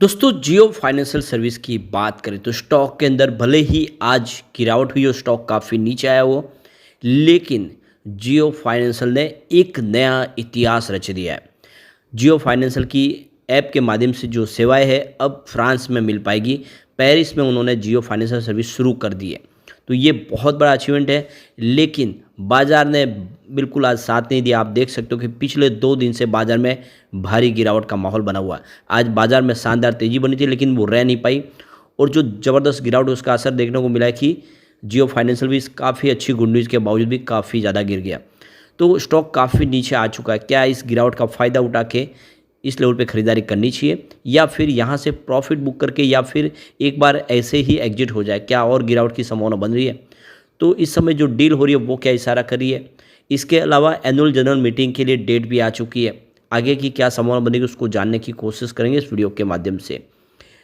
दोस्तों जियो financial service की बात करें तो स्टॉक के अंदर भले ही आज गिरावट हुई हो, स्टॉक काफ़ी नीचे आया हो, लेकिन जियो फाइनेंशियल ने एक नया इतिहास रच दिया है। जियो फाइनेंशियल की ऐप के माध्यम से जो सेवाएं है अब फ्रांस में मिल पाएगी। पेरिस में उन्होंने जियो फाइनेंशियल सर्विस शुरू कर दी है। तो ये बहुत बड़ा अचीवमेंट है, लेकिन बाज़ार ने बिल्कुल आज साथ नहीं दिया। आप देख सकते हो कि पिछले 2 दिन से बाज़ार में भारी गिरावट का माहौल बना हुआ है। आज बाज़ार में शानदार तेज़ी बनी थी, लेकिन वो रह नहीं पाई और जो ज़बरदस्त गिरावट है उसका असर देखने को मिला है कि जियो फाइनेंशियल भी काफ़ी अच्छी गुड न्यूज़ के बावजूद भी काफ़ी ज़्यादा गिर गया। तो स्टॉक काफ़ी नीचे आ चुका है। क्या इस गिरावट का फ़ायदा उठा के इस लेवल पे खरीदारी करनी चाहिए, या फिर यहाँ से प्रॉफिट बुक करके, या फिर एक बार ऐसे ही एग्जिट हो जाए? क्या और गिरावट की संभावना बन रही है? तो इस समय जो डील हो रही है वो क्या इशारा कर रही है? इसके अलावा एनुअल जनरल मीटिंग के लिए डेट भी आ चुकी है। आगे की क्या संभावना बनेगी उसको जानने की कोशिश करेंगे इस वीडियो के माध्यम से।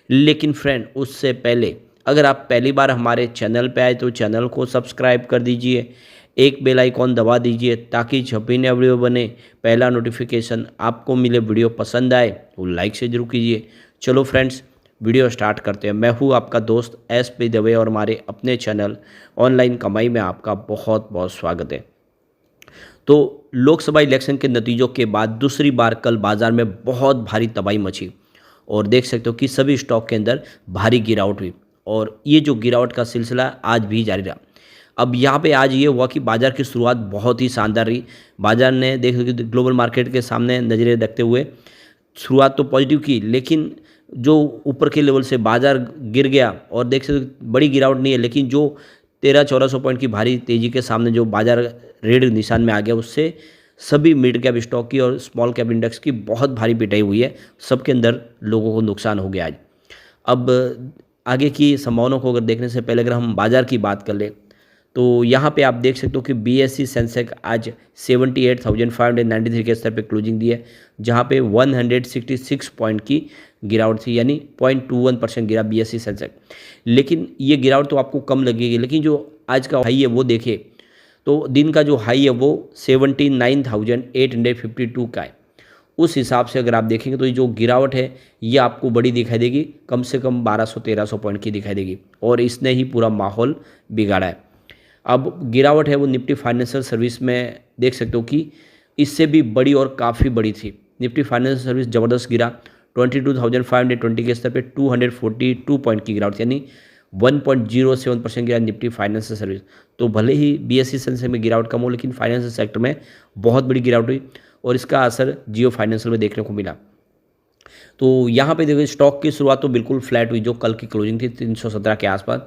लेकिन फ्रेंड, उससे पहले अगर आप पहली बार हमारे चैनल पे आए तो चैनल को सब्सक्राइब कर दीजिए, एक बेल आइकॉन दबा दीजिए ताकि जब भी नया वीडियो बने पहला नोटिफिकेशन आपको मिले। वीडियो पसंद आए तो लाइक से जरूर कीजिए। चलो फ्रेंड्स, वीडियो स्टार्ट करते हैं। मैं हूँ आपका दोस्त SP दवे और हमारे अपने चैनल ऑनलाइन कमाई में आपका बहुत बहुत स्वागत है। तो लोकसभा इलेक्शन के नतीजों के बाद दूसरी बार कल बाजार में बहुत भारी तबाही मची और देख सकते हो कि सभी स्टॉक के अंदर भारी गिरावट हुई और ये जो गिरावट का सिलसिला आज भी जारी रहा। अब यहाँ पे आज ये हुआ कि बाजार की शुरुआत बहुत ही शानदार रही। बाजार ने देख सकते हो ग्लोबल मार्केट के सामने नज़रें रखते हुए शुरुआत तो पॉजिटिव की, लेकिन जो ऊपर के लेवल से बाजार गिर गया और देख सकते हो बड़ी गिरावट नहीं है, लेकिन जो 1300-1400 पॉइंट की भारी तेज़ी के सामने जो बाजार रेड निशान में आ गया, उससे सभी मिड कैप स्टॉक की और स्मॉल कैप इंडेक्स की बहुत भारी पिटाई हुई है। सबके अंदर लोगों को नुकसान हो गया आज। अब आगे की संभावनाओं को अगर देखने से पहले अगर हम बाजार की बात कर लें तो यहाँ पे आप देख सकते हो कि BSE सेंसेक्स आज 78,593 के स्तर पे क्लोजिंग दी है, जहाँ पे 166 पॉइंट की गिरावट थी, यानी 0.21% गिरा BSE सेंसेक्स। लेकिन ये गिरावट तो आपको कम लगेगी, लेकिन जो आज का हाई है वो देखें तो दिन का जो हाई है वो 79,852 का है। उस हिसाब से अगर आप देखेंगे तो ये जो गिरावट है ये आपको बड़ी दिखाई देगी, कम से कम 1200-1300 पॉइंट की दिखाई देगी और इसने ही पूरा माहौल बिगाड़ा है। अब गिरावट है वो निफ्टी फाइनेंशियल सर्विस में देख सकते हो कि इससे भी बड़ी और काफ़ी बड़ी थी। निफ्टी फाइनेंशियल सर्विस ज़बरदस्त गिरा 22,520 के स्तर पे 242 पॉइंट की गिरावट, यानी 1.07% गिरा निफ्टी फाइनेंशियल सर्विस। तो भले ही BSE सेंसेक्स में गिरावट कम हो, लेकिन फाइनेंशियल सेक्टर में बहुत बड़ी गिरावट हुई और इसका असर जियो फाइनेंशियल में देखने को मिला। तो यहाँ पे देखिए स्टॉक की शुरुआत तो बिल्कुल फ्लैट हुई, जो कल की क्लोजिंग थी 317 के आसपास,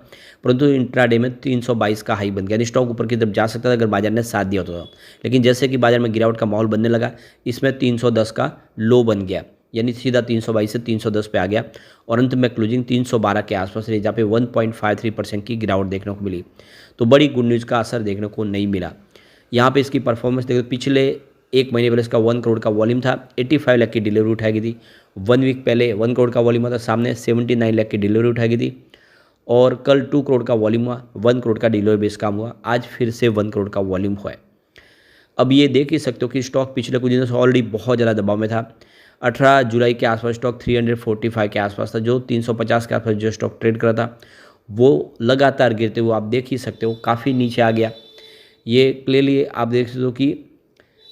परंतु इंट्राडे में 322 का हाई बन गया, यानी स्टॉक ऊपर की तरफ जा सकता था अगर बाजार ने साथ दिया होता। लेकिन जैसे कि बाजार में गिरावट का माहौल बनने लगा, इसमें 310 का लो बन गया, यानी सीधा 322 से 310 पे आ गया और अंत में क्लोजिंग 312 के आसपास रही, जहाँ पे 1.53% की गिरावट देखने को मिली। तो बड़ी गुड न्यूज़ का असर देखने को नहीं मिला। यहाँ पे इसकी परफॉर्मेंस देखो, पिछले एक महीने पहले इसका 1 करोड़ का वॉल्यूम था, 85 लाख की डिलीवरी उठाई गई थी। 1 वीक पहले 1 करोड़ का वॉल्यूम था, सामने 79 लाख की डिलीवरी उठाई गई थी और कल 2 करोड़ का वॉल्यूम हुआ, 1 करोड़ का डिलीवरी बेस काम हुआ, आज फिर से 1 करोड़ का वॉल्यूम हुआ है। अब ये देख ही सकते हो कि स्टॉक पिछले कुछ दिनों से ऑलरेडी बहुत ज़्यादा दबाव में था। 18 जुलाई के आसपास स्टॉक 345 के आसपास था, जो 350 के आसपास जो स्टॉक ट्रेड कर रहा था वो लगातार गिरते हुए आप देख ही सकते हो काफ़ी नीचे आ गया। ये क्लियरली आप देख सकते हो कि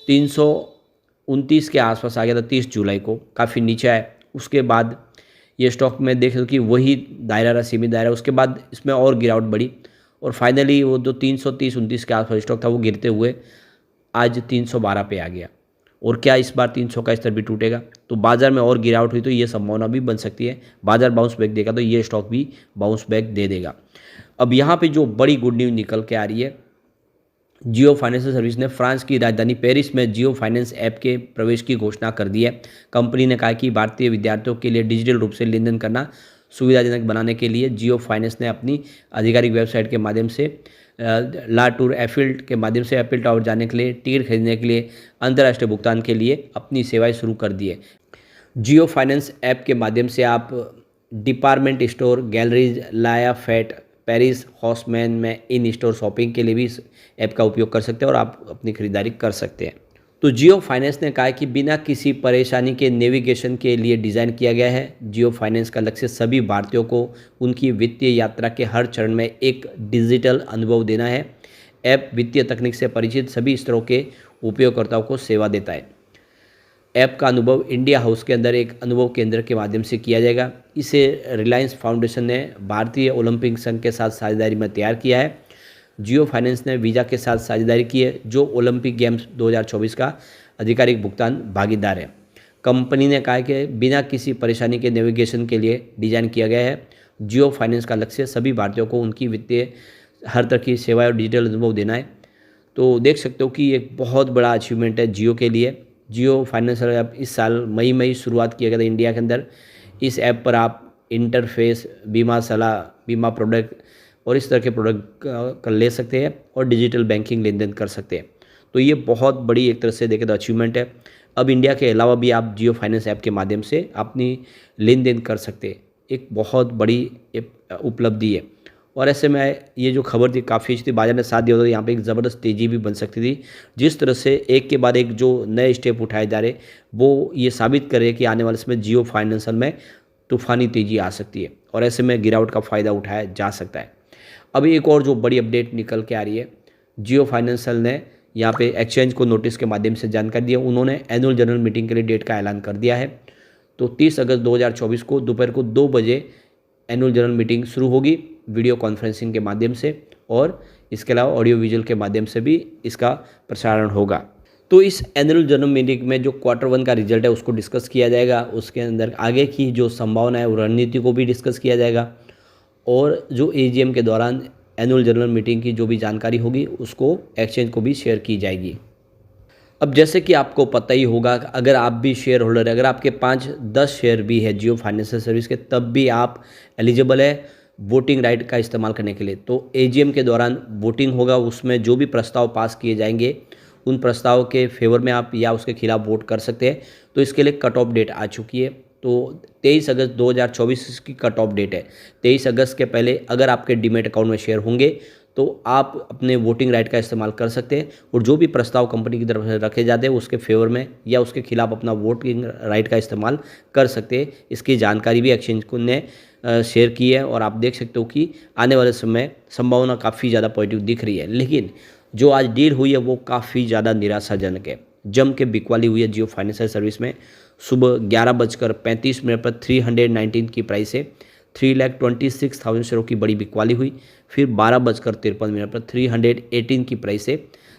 329 के आसपास आ गया था 30 जुलाई को, काफ़ी नीचे आया। उसके बाद ये स्टॉक में देख सकते हो कि वही दायरा रहा, सीमित दायरा। उसके बाद इसमें और गिरावट बढ़ी और फाइनली वो जो 330-29 के आसपास स्टॉक था वो गिरते हुए आज 312 पे आ गया। और क्या इस बार 300 का स्तर भी टूटेगा? तो बाजार में और गिरावट हुई तो ये संभावना भी बन सकती है। बाजार बाउंस बैक देगा तो ये स्टॉक भी बाउंस बैक दे देगा। अब यहाँ पे जो बड़ी गुड न्यूज़ निकल के आ रही है, जियो फाइनेंशियल सर्विस ने फ्रांस की राजधानी पेरिस में जियो फाइनेंस ऐप के प्रवेश की घोषणा कर दी है। कंपनी ने कहा कि भारतीय विद्यार्थियों के लिए डिजिटल रूप से लेन देन करना सुविधाजनक बनाने के लिए जियो फाइनेंस ने अपनी आधिकारिक वेबसाइट के माध्यम से ला टूर एफिल के माध्यम से एफिल टावर जाने के लिए, टिकट खरीदने के लिए, अंतर्राष्ट्रीय भुगतान के लिए अपनी सेवाएं शुरू कर दी है। जियो फाइनेंस ऐप के माध्यम से आप डिपार्टमेंट स्टोर, गैलरीज, लाया फैट, पेरिस, हॉसमैन में इन स्टोर शॉपिंग के लिए भी इस ऐप का उपयोग कर सकते हैं और आप अपनी खरीदारी कर सकते हैं। तो जियो फाइनेंस ने कहा है कि बिना किसी परेशानी के नेविगेशन के लिए डिज़ाइन किया गया है। जियो फाइनेंस का लक्ष्य सभी भारतीयों को उनकी वित्तीय यात्रा के हर चरण में एक डिजिटल अनुभव देना है। ऐप वित्तीय तकनीक से परिचित सभी स्तरों के उपयोगकर्ताओं को सेवा देता है। ऐप का अनुभव इंडिया हाउस के अंदर एक अनुभव केंद्र के माध्यम से किया जाएगा। इसे रिलायंस फाउंडेशन ने भारतीय ओलंपिक संघ के साथ साझेदारी में तैयार किया है। जियो फाइनेंस ने वीज़ा के साथ साझेदारी की है, जो ओलंपिक गेम्स 2024 का आधिकारिक भुगतान भागीदार है। कंपनी ने कहा है कि बिना किसी परेशानी के नेविगेशन के लिए डिज़ाइन किया गया है। जियो फाइनेंस का लक्ष्य सभी भारतीयों को उनकी वित्तीय हर तरह की सेवाएं और डिजिटल अनुभव देना है। तो देख सकते हो कि एक बहुत बड़ा अचीवमेंट है जियो के लिए। जियो फाइनेंशियल ऐप इस साल मई में ही शुरुआत किया गया था इंडिया के अंदर। इस ऐप पर आप इंटरफेस, बीमा सलाह, बीमा प्रोडक्ट और इस तरह के प्रोडक्ट कर ले सकते हैं और डिजिटल बैंकिंग लेन देन कर सकते हैं। तो ये बहुत बड़ी एक तरह से देखें तो अचीवमेंट है। अब इंडिया के अलावा भी आप जियो फाइनेंस ऐप के माध्यम से अपनी लेन देन कर सकते हैं। एक बहुत बड़ी उपलब्धि है। और ऐसे में ये जो खबर थी काफ़ी अच्छी थी, बाजार ने साथ दिया था, यहाँ पे एक ज़बरदस्त तेज़ी भी बन सकती थी। जिस तरह से एक के बाद एक जो नए स्टेप उठाए जा रहे वो ये साबित करे कि आने वाले समय जियो फाइनेंशियल में तूफ़ानी तेज़ी आ सकती है और ऐसे में गिरावट का फ़ायदा उठाया जा सकता है। अभी एक और जो बड़ी अपडेट निकल के आ रही है, जियो फाइनेंशियल ने यहाँ पे एक्सचेंज को नोटिस के माध्यम से जानकारी दी है। उन्होंने एनुअल जनरल मीटिंग के लिए डेट का ऐलान कर दिया है। तो 30 अगस्त 2024 को दोपहर को 2 बजे एनुअल जनरल मीटिंग शुरू होगी वीडियो कॉन्फ्रेंसिंग के माध्यम से, और इसके अलावा ऑडियो विजुअल के माध्यम से भी इसका प्रसारण होगा। तो इस एनुअल जनरल मीटिंग में जो Q1 का रिजल्ट है उसको डिस्कस किया जाएगा। उसके अंदर आगे की जो संभावना है वो रणनीति को भी डिस्कस किया जाएगा, और जो AGM के दौरान एनुअल जनरल मीटिंग की जो भी जानकारी होगी उसको एक्सचेंज को भी शेयर की जाएगी। अब जैसे कि आपको पता ही होगा, अगर आप भी शेयर होल्डर है, अगर आपके 5-10 शेयर भी है जियो फाइनेंशियल सर्विस के, तब भी आप एलिजिबल है वोटिंग राइट का इस्तेमाल करने के लिए। तो AGM के दौरान वोटिंग होगा, उसमें जो भी प्रस्ताव पास किए जाएंगे उन प्रस्ताव के फेवर में आप या उसके खिलाफ वोट कर सकते हैं। तो इसके लिए कट ऑफ डेट आ चुकी है। तो 23 अगस्त 2024 इसकी कट ऑफ डेट है। 23 अगस्त के पहले अगर आपके डीमेट अकाउंट में शेयर होंगे तो आप अपने वोटिंग राइट का इस्तेमाल कर सकते हैं, और जो भी प्रस्ताव कंपनी की तरफ से रखे जाते हैं उसके फेवर में या उसके खिलाफ अपना वोटिंग राइट का इस्तेमाल कर सकते हैं। इसकी जानकारी भी एक्सचेंज ने शेयर की है, और आप देख सकते हो कि आने वाले समय संभावना काफ़ी ज़्यादा पॉजिटिव दिख रही है। लेकिन जो आज डील हुई है वो काफ़ी ज़्यादा निराशाजनक है। जम के बिकवाली हुई है जियो फाइनेंशियल सर्विस में। सुबह 11:35 पर 319 की प्राइस से 3,26,000 शेयरों की बड़ी बिकवाली हुई। फिर 12:53 पर 318 की प्राइस से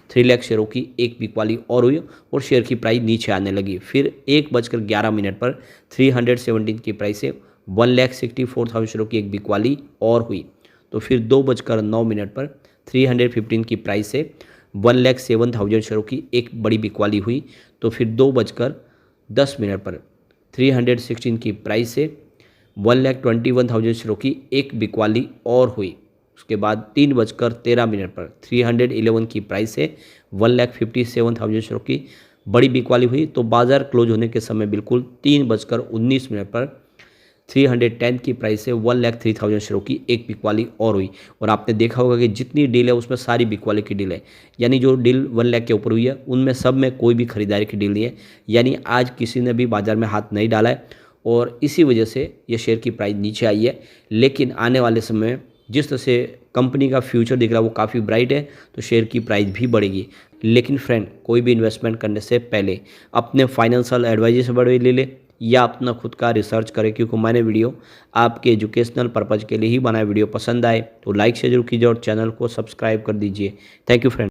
3 लाख शेयरों की एक बिकवाली और हुई, और शेयर की प्राइस नीचे आने लगी। फिर 1:11 पर 317 की प्राइस से 1,64,000 शेयरों की एक बिकवाली और हुई। तो फिर 2:09 पर 315 की प्राइस से 1,07,000 शेयरों की एक बड़ी बिकवाली हुई। तो फिर 2:10 पर 316 की प्राइस से 1,21,000 शेयरों की एक बिकवाली और हुई। उसके बाद 3:13 पर 311 की प्राइस से 1,57,000 शेयरों की बड़ी बिकवाली हुई। तो बाजार क्लोज होने के समय बिल्कुल 3:19 पर 310 की प्राइस से 1,03,000 शेयरों की एक बिकवाली और हुई। और आपने देखा होगा कि जितनी डील है उसमें सारी बिकवाली की डील है, यानी जो डील 1 लाख के ऊपर हुई है उनमें सब में कोई भी खरीदारी की डील नहीं है। यानी आज किसी ने भी बाजार में हाथ नहीं डाला है, और इसी वजह से ये शेयर की प्राइस नीचे आई है। लेकिन आने वाले समय में जिस तरह से कंपनी का फ्यूचर दिख रहा है वो काफ़ी ब्राइट है, तो शेयर की प्राइस भी बढ़ेगी। लेकिन फ्रेंड, कोई भी इन्वेस्टमेंट करने से पहले अपने फाइनेंशियल एडवाइजर से बड़े ले ले या अपना खुद का रिसर्च करें, क्योंकि मैंने वीडियो आपके एजुकेशनल पर्पज़ के लिए ही बनाया। वीडियो पसंद आए तो लाइक से जरूर कीजिए और चैनल को सब्सक्राइब कर दीजिए। Thank you friend.